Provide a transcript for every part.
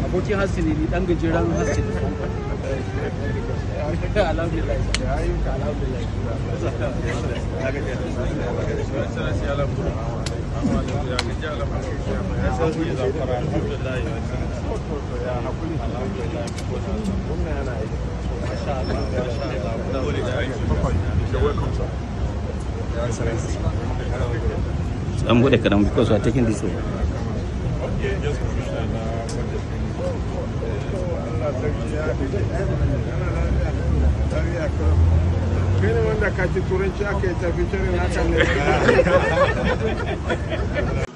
abokin hassi ne ni dan gajeren hassi alhamdulillah I'm good because we are taking this way.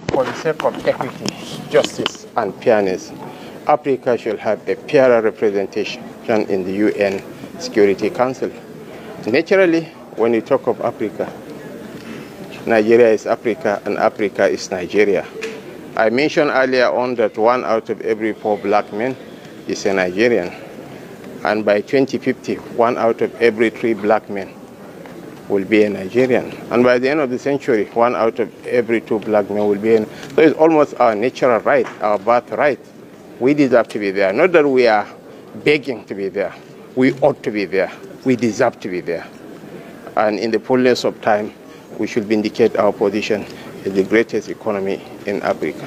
For the sake of equity, justice, and fairness, Africa should have a fairer representation in the UN Security Council. Naturally, when you talk of Africa, Nigeria is Africa and Africa is Nigeria. I mentioned earlier on that 1 out of every 4 black men is a Nigerian. And by 2050, 1 out of every 3 black men will be a Nigerian. And by the end of the century, 1 out of every 2 black men will be a... So it's almost our natural right, our birthright. We deserve to be there. Not that we are begging to be there. We ought to be there. We deserve to be there. And in the fullness of time, we should vindicate our position as the greatest economy in Africa.